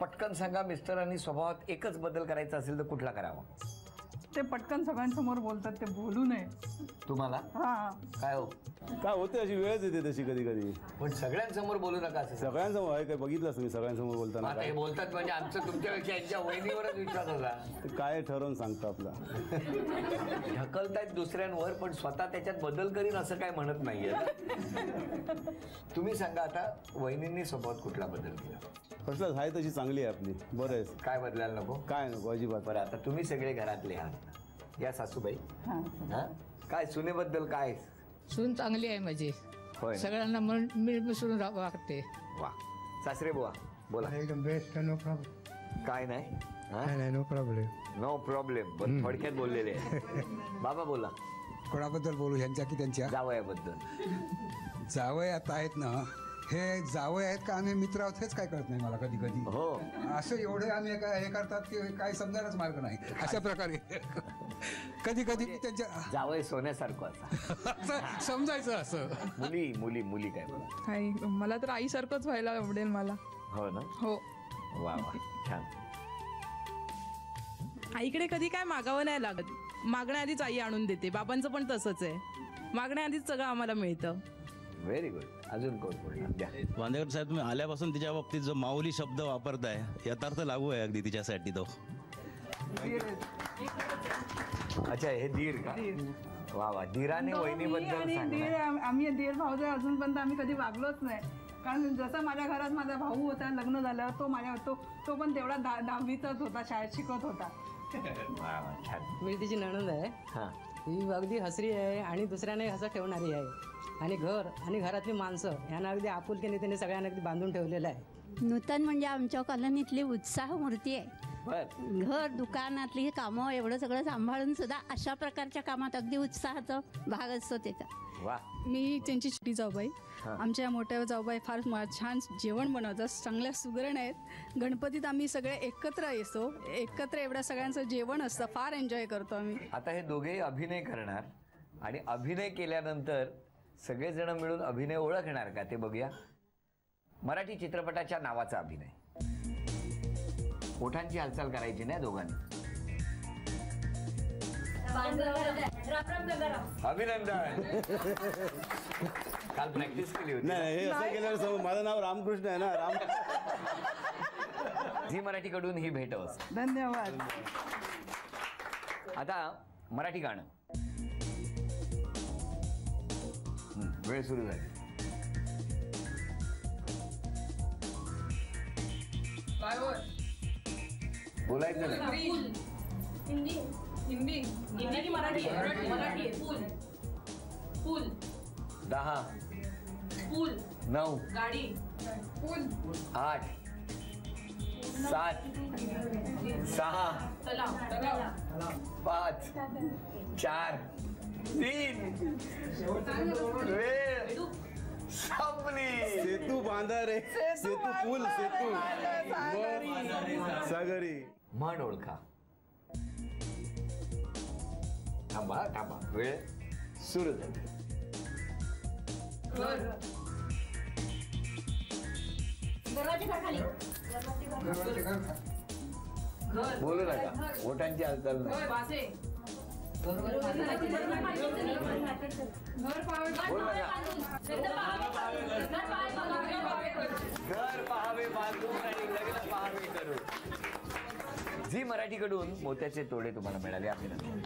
पटकन सांगा, मिस्टरांनी स्वभावात एकच बदल करायचा असेल तर कुठला करावा? ते पटकन सगळ्यांसमोर बोलतात, ते बोलू नये. तुम्हाला काय हो? काय होते, अशी वेळच येते तशी कधी कधी. पण सगळ्यांसमोर बोलू नका असं. सगळ्यांसमोर आहे काय बघितलंच तुम्ही सगळ्यांसमोर बोलताना? आता हे बोलतात म्हणजे आमचं तुमच्यापेक्षा यांच्या वहिनीवरच विश्वास होता. काय ठरवून सांगता आपला. ढकलतायत दुसऱ्यांवर पण स्वतः त्याच्यात बदल करीन असं काय म्हणत नाहीये. तुम्ही सांगा आता, वहिनींनी स्वभावात कुठला बदल केला? कसलं आहे तशी चांगली आहे आपली. बरं आहे. काय बदलायला नको? काय नको अजिबात. बरं, आता तुम्ही सगळे घरातले आहात. या सासूबाई, काय सुनेबद्दल काय? सून चांगली आहे माझी. होय, सगळ्यांना मिळून वागते. वा. सासरे बुवा बोला. एकदम बेस्ट. No problem. काय नाही? नाही, नो प्रॉब्लेम. No problem. पण थोडक्यात बोललेले. बाबा बोला. कोणाबद्दल बोलू, ह्यांच्या की त्यांच्या? जावयाबद्दल. जावयात आहेत ना, हे जावय आहेत का आम्ही मित्र आहोत हेच काय कळत नाही मला कधी कधी. हो, असं एवढे आम्ही हे करतात की काय समजायलाच मार्ग नाही. अशा प्रकारे कधी कधी त्यांच्या जावय सोन्यासारखं असं समजायचं. असं मुली मुली मुली काय बोला? आई, मला तर आईसारखंच व्हायला आवडेल मला. हो ना? हो. वा वा, छान. आईकडे कधी काय मागावं नाही लागत. मागण्याआधीच आई आणून देते. बाबांचं पण तसंच आहे, मागण्याआधीच सगळं आम्हाला मिळतं. Very good. अजून कोण बोलणार? द्या. वांदेकर साहेब, तुम्ही आल्यापासून तिच्या बाबतीत जो माऊली शब्द वापरताय यथार्थ लागू आहे अगदी तिच्यासाठी तो. अच्छा, हे दीर का? वा वा. दीराने वहिनीबद्दल सांगा. आम्ही दीर भाऊ अजूनपर्यंत आम्ही कधी वागलोच नाही. कारण जसं माझ्या घरात माझा भाऊ होता, लग्न झालं, तो पण तेवढा 10वीचाच होता, शाळेत शिकत होता. वा वा, छान. मी तिची नणंद आहे. ही अगदी हसरी आहे आणि दुसऱ्याने हसं ठेवणारी आहे. आणि घर आणि घरातली माणसं यांना अगदी आपुलकीने तिने सगळ्यांना अगदी बांधून ठेवलेलं आहे. नूतन म्हणजे आमच्या कॉलनीतली उत्साह मूर्ती आहे. घर दुकानातली कामं एवढं सगळं सांभाळून सुद्धा अशा प्रकारच्या कामात अगदी उत्साहाचा भाग असतो त्याचा. वा. मी त्यांची छोटी जाऊबाई. आमच्या मोठ्या जाऊबाई फार छान जेवण बनवतात, चांगल्या सुगरण आहेत. गणपतीत आम्ही सगळे एकत्र येतो, एकत्र एवढ्या सगळ्यांचं जेवण असतं, फार एन्जॉय करतो आम्ही. आता हे दोघेही अभिनय करणार आणि अभिनय केल्यानंतर सगळेजण मिळून अभिनय ओळखणार का ते बघूया. मराठी चित्रपटाच्या नावाचा अभिनय. ओठांची हालचाल करायची नाही दोघांनी. अभिनंदन. काल प्रॅक्टिस केली होती. नाही, हे असं केल्यावर माझं नाव रामकृष्ण आहे ना. राम. झी मराठीकडून ही भेट असते. धन्यवाद. आता मराठी गाणं. वेळ सुरू झाली. बोलायचं नाही. हिंदी हिंदी हिंदी की मराठी आहे? मराठी आहे. पूल पूल 10 पूल 9 गाडी पूल 8 7 6 तलाव 5 4 3 वेळ संपली. सेतू बांधा रे. सेतू पूल सेतू सागरी. म्हण ओळखा. थांबा थांबा, वेळ सुरू झाली. बोलू नका, ओठांची हालचाल नाही. बोलू नका. घर पहावे बांधून आणि लग्न पहावे करू. झी मराठीकडून मोत्याचे तोडे तुम्हाला मिळाले. अभिनंदन.